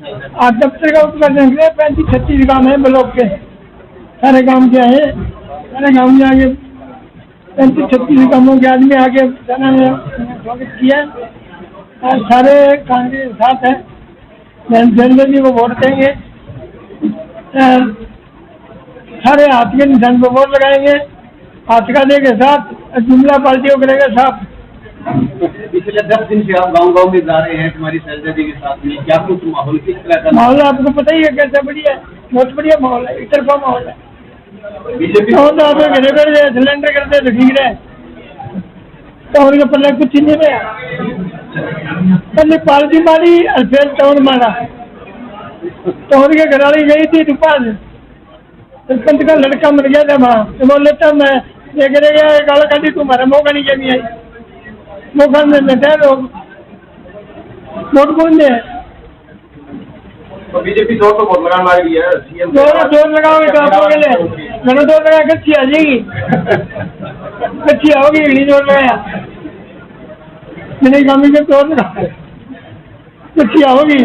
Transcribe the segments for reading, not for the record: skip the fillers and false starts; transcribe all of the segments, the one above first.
आज दफ्तर का उद्घाटन के 35-36 काम है ब्लॉक के, सारे काम क्या है, सारे गाँव में आगे 35-36 कामों के आदमी आगे सेना ने स्वागत किया और सारे कांग्रेस साथ है। नरेंद्र जी को वोट देंगे, सारे हाथ के निशान पर वोट लगाएंगे, हाथ का दे के साथ जुमला पार्टियों करेगा साफ। पिछले 10 दिन से आप गांव-गांव में जा रहे हैं तुम्हारी शैलजा जी के साथ में, क्या कुछ माहौल किस तरह का? माहौल आपको पता ही है कैसा बढ़िया है, बहुत बढ़िया माहौल है, एक तरफा माहौल है। बीजेपी तो आप घरे पर सिलेंडर करते तो ठीक रहे, तो उनके पल्ले कुछ नहीं रहा। पहले पार्टी मारी और फिर टाउन मारा, तो उनके घरवाली गई थी दुकान, सरपंच का लड़का मर गया था वहाँ, तो बोल लेता मैं ये करेगा गाला काटी तुम्हारा मौका नहीं कभी आई, मौका में बैठे लोग वोट कौन दे। तो बीजेपी जोर तो बहुत लगाने लगी है, सीएम जोर लगाओगे तो आप लोग मैंने जोर लगा कच्ची आ जाएगी, कच्ची आओगी नहीं जोर लगाया मैंने गाँव में जोर लगा कच्ची आओगी।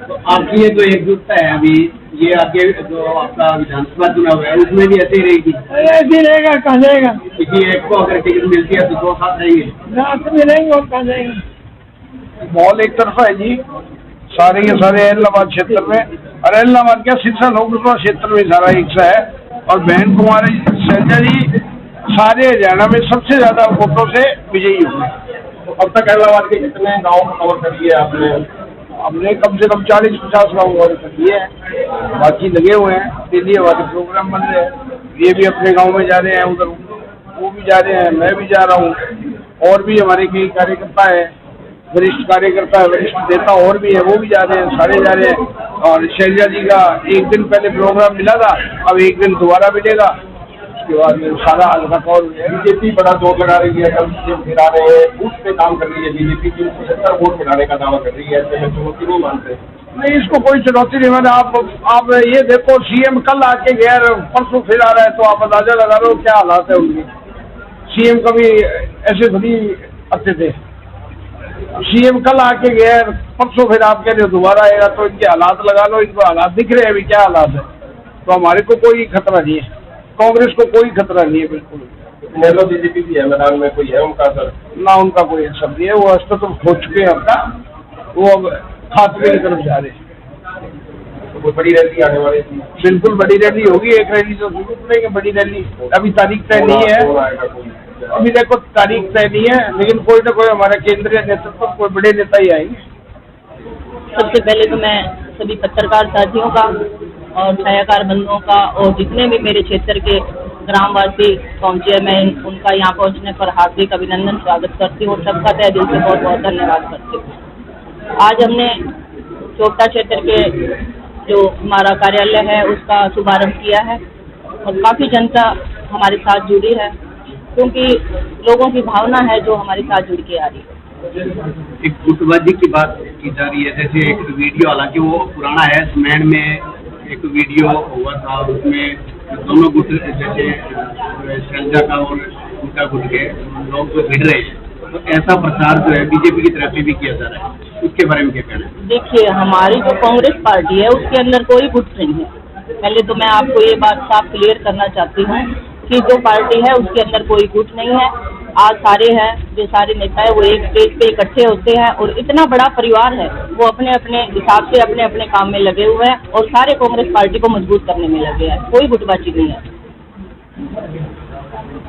तो आपकी ये जो एकजुटता है अभी, ये आपके जो आपका विधानसभा चुनाव है उसमें भी ऐसे ही रहेगी? ऐसे ही रहेगा, कहाँ जाएगा? किसी एक को अगर टिकट मिलती है तो 2 साथ रहेंगे, रात में रहेंगे और कहाँ जाएंगे। माहौल एक तरफा है जी, सारे के सारे इलाहाबाद क्षेत्र में, और इलाहाबाद क्या सिरसा लोकसभा क्षेत्र में सारा एक सा है। और बहन कुमारी शैलजा जी सारे हरियाणा में सबसे ज्यादा वोटों से विजयी हुए। तो अब तक इलाहाबाद के कितने गाँव कवर कर लिए आपने? हमने कम से कम 40-50 गाँव कवर कर लिए हैं, बाकी लगे हुए हैं, डेली हमारे प्रोग्राम बन रहे हैं। ये भी अपने गाँव में जा रहे हैं, उधर वो भी जा रहे हैं, मैं भी जा रहा हूँ, और भी हमारे कई कार्यकर्ता है, वरिष्ठ कार्यकर्ता है, वरिष्ठ नेता और भी है, वो भी जा रहे हैं, सारे जा रहे हैं। और शैलजा जी का एक दिन पहले प्रोग्राम मिला था, अब एक दिन दोबारा मिलेगा, उसके बाद सारा हल्का कवर हो जाएगा। बीजेपी बड़ा जोर लगा रही है, कल सीएम गिरा रहे हैं, बूथ पे काम कर रही है बीजेपी, 370 वोट गिराने का दावा कर रही है, ऐसे में चुनौती नहीं मानते? नहीं, इसको कोई चुनौती नहीं मैंने। आप ये देखो, सीएम कल आके गया, परसों फिर आ रहा है, तो आप अंदाजा लगा रहे हो क्या हालात है उनकी। सीएम कभी ऐसे थोड़ी आते थे, सीएम कल आके गया, परसों फिर आप कह रहे हो दोबारा आएगा, तो इनके हालात लगा लो, इनको हालात दिख रहे हैं अभी क्या हालात है। तो हमारे को कोई खतरा नहीं है, कांग्रेस को कोई खतरा नहीं है बिल्कुल। नेलो बीजेपी भी है मैदान में, कोई है उनका असर? ना, उनका कोई असर नहीं है, वो असर तो हो चुके हैं अपना, वो अब खात्मे की तरफ जा रहे हैं। तो कोई बड़ी रैली आने वाली थी? बिल्कुल बड़ी रैली होगी, एक रैली तो जरूर करेंगे, बड़ी रैली। अभी तारीख तय नहीं है, अभी देखो तारीख तय नहीं है, लेकिन कोई ना कोई हमारा केंद्रीय नेतृत्व, कोई बड़े नेता ही आएंगे। सबसे पहले तो मैं सभी पत्रकार साथियों का और छायाकार बंधुओं का और जितने भी मेरे क्षेत्र के ग्रामवासी पहुंचे, मैं उनका यहाँ पहुंचने पर हार्दिक अभिनंदन स्वागत करती हूँ, सबका तहे दिल से बहुत बहुत धन्यवाद करती हूँ। आज हमने चोपटा क्षेत्र के जो हमारा कार्यालय है उसका शुभारंभ किया है और काफ़ी जनता हमारे साथ जुड़ी है, क्योंकि लोगों की भावना है जो हमारे साथ जुड़ के आ रही है। एक गुटबाजी की बात की जा रही है, जैसे एक वीडियो, हालांकि वो पुराना है, स्मैन में एक वीडियो हुआ था, उसमें दोनों गुट, जैसे शैलजा का और उनका गुट के लोग जो भिड़ रहे हैं, तो ऐसा प्रचार जो है बीजेपी की तरफ से भी किया जा रहा है, उसके बारे में क्या कहना है? देखिए, हमारी जो कांग्रेस पार्टी है उसके अंदर कोई गुट नहीं है। पहले तो मैं आपको ये बात साफ क्लियर करना चाहती हूँ कि जो पार्टी है उसके अंदर कोई गुट नहीं है। आज सारे हैं, जो सारे नेता है वो एक स्टेज पे इकट्ठे होते हैं और इतना बड़ा परिवार है, वो अपने अपने हिसाब से अपने अपने काम में लगे हुए हैं और सारे कांग्रेस पार्टी को मजबूत करने में लगे हैं, कोई गुटबाजी नहीं है।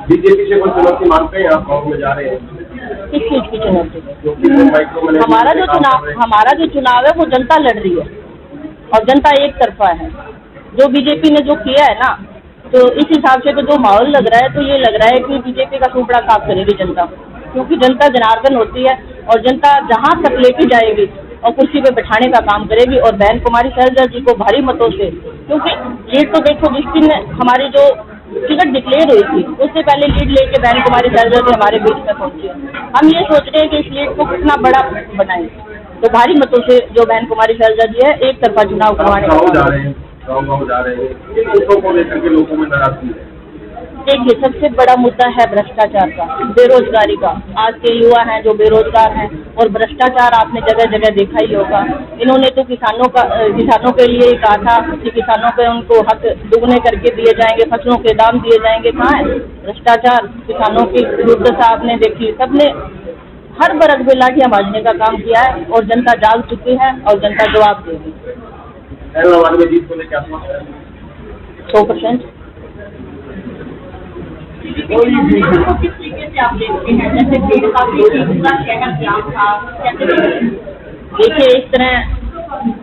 बीजेपी से कोई चुनौती मानते हैं आप गाँव में जा रहे हैं? किस चीज की चुनौती? हमारा जो चुनाव है वो जनता लड़ रही है और जनता एक तरफा है। जो बीजेपी ने जो किया है ना, तो इस हिसाब से तो जो माहौल लग रहा है, तो ये लग रहा है कि बीजेपी का सुपड़ा साफ करेगी जनता, क्योंकि जनता जनार्दन होती है और जनता जहाँ तक लेके जाएगी और कुर्सी पे बैठाने का काम करेगी। और बहन कुमारी शैलजा जी को भारी मतों से, क्योंकि लीड तो देखो, जिस दिन हमारी जो टिकट डिक्लेयर हुई थी उससे पहले लीड लेके बहन कुमारी शैलजा जी हमारे बीच में पहुंची है। हम ये सोच रहे हैं कि इस लीड को कितना बड़ा बनाएं, तो भारी मतों से जो बहन कुमारी शैलजा जी है एक तरफा चुनाव करवाने गाँव जा रहे हैं, गाँव जा रहे हैं, इन मुद्दों को लेकर के लोगों में नाराजगी है। देखिए, सबसे बड़ा मुद्दा है भ्रष्टाचार का, बेरोजगारी का। आज के युवा हैं जो बेरोजगार हैं, और भ्रष्टाचार आपने जगह जगह देखा ही होगा। इन्होंने तो किसानों के लिए ही कहा था कि किसानों के उनको हक दुगने करके दिए जाएंगे, फसलों के दाम दिए जाएंगे। कहाँ है भ्रष्टाचार? किसानों की दुर्दशा आपने देखी। सबने हर वर्ग में लाठियां बांधने का काम किया है, और जनता जाग चुकी है और जनता जवाब देगी। 100%। किस तरीके से आप देखते हैं? जैसे भीड़ काफी पूरा शहर जाम था, कैसे? देखिए, इस तरह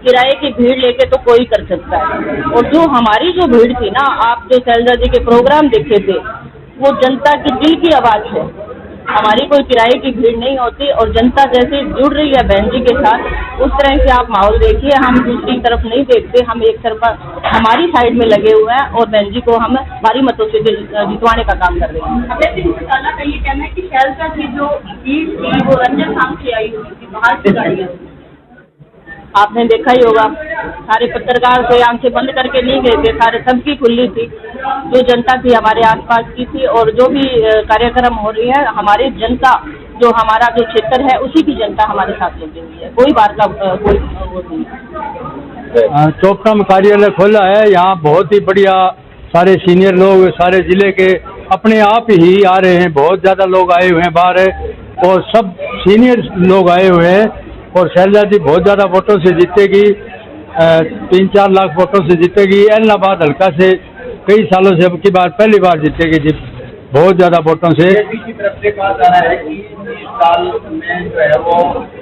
किराए की भीड़ लेके तो कोई कर सकता है, और जो हमारी जो भीड़ थी ना, आप जो शैलजा जी के प्रोग्राम देखे थे, वो जनता की दिल की आवाज है। हमारी कोई किराए की भीड़ नहीं होती, और जनता जैसे जुड़ रही है बहन जी के साथ, उस तरह से आप माहौल देखिए। हम दूसरी तरफ नहीं देखते, हम एक तरफा हमारी साइड में लगे हुए हैं, और बहन जी को हम भारी मतों से जितवाने का काम कर रहे हैं। अभय सिंह चौटाला का ये कहना है कि शैलजा की जो भीड़ थी वो रंजन नाम से आई हुई थी, बाहर से गाड़ियाँ। आपने देखा ही होगा, सारे पत्रकार कोई आंखें बंद करके नहीं गए थे, सारे सबकी खुली थी। जो जनता थी हमारे आसपास की थी, और जो भी कार्यक्रम हो रही है, हमारी जनता जो हमारा जो क्षेत्र है उसी की जनता हमारे साथ लगी हुई है। कोई बात का कोई वो नहीं। चौपटा में कार्यालय खोला है, यहाँ बहुत ही बढ़िया सारे सीनियर लोग सारे जिले के अपने आप ही आ रहे हैं। बहुत ज़्यादा लोग आए हुए हैं बाहर, और सब सीनियर लोग आए हुए हैं। और शैलजा जी बहुत ज़्यादा वोटों से जीतेगी, 3-4 लाख वोटों से जीतेगी। इलाहाबाद हल्का से कई सालों से अब की बार पहली बार जीतेगी जी, बहुत ज़्यादा वोटों से। बीजेपी की तरफ से कहा जा रहा है कि इस साल में जो है वो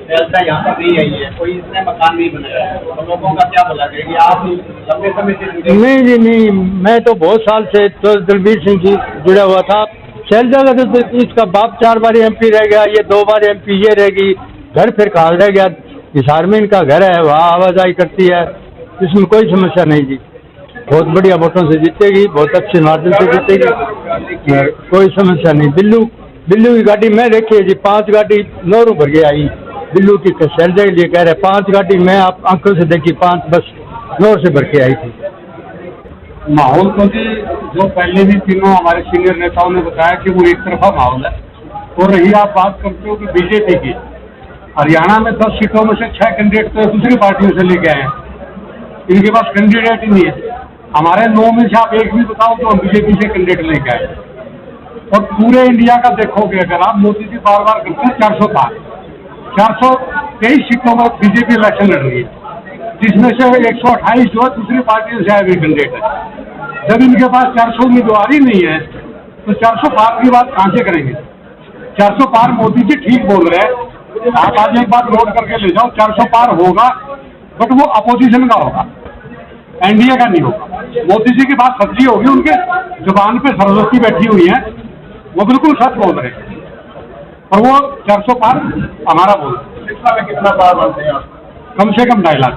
शैलजा यहाँ पर नहीं आई है, कोई इसने मकान नहीं बनाया है, तो लोगों का क्या बोला जाएगी? आप लंबे समय से जुड़े? नहीं जी नहीं, मैं तो बहुत साल से तो दलबीर सिंह जी जुड़ा हुआ था। शैलजा का तो इसका बाप 4 बार MP रह गया, ये 2 बार MP ये रहेगी। घर फिर कहा रह गया, हिसार में इनका घर है, वहाँ आवाजाही करती है, इसमें कोई समस्या नहीं जी। बहुत बढ़िया वोटों से जीतेगी, बहुत अच्छे मार्जिन से जीतेगी, कोई समस्या नहीं। बिल्लू की गाड़ी मैं देखी है जी, 5 गाड़ी नौरू भर के आई बिल्लू की। शैलजा के लिए कह रहे 5 गाड़ी मैं आप आंखों से देखी, 5 बस नौर से भर के आई थी। माहौल तो जी जो पहले भी तीनों हमारे सीनियर नेताओं ने बताया कि वो एक तरफा माहौल है। और रही आप बात करते हो कि बीजेपी की, हरियाणा में 10 सीटों में से 6 कैंडिडेट तो दूसरी पार्टियों से लेके आए हैं, इनके पास कैंडिडेट ही नहीं है। हमारे 9 में से आप एक भी बताओ तो हम बीजेपी से कैंडिडेट लेके आए। और पूरे इंडिया का देखोगे अगर आप, मोदी जी बार बार करते हैं 423 सीटों में बीजेपी इलेक्शन लड़ रही है, जिसमें से 128 जो है दूसरी पार्टियों से आए हुए कैंडिडेट है। जब इनके पास 400 उम्मीदवार ही नहीं है तो 400 पार की बात कहाँ से करेंगे? 400 पार मोदी जी ठीक बोल रहे हैं। आप आज एक बात नोट करके ले जाओ, 400 पार होगा, बट वो अपोजिशन का होगा, एनडीए का नहीं होगा। मोदी जी की बात सच्ची होगी, उनके जुबान पे सरस्वती बैठी हुई है, वो बिल्कुल सच बोल रहे हैं, और वो 400 पार हमारा बोल रहे हैं। कितना पार बनते हैं आप? कम से कम 2.5 लाख।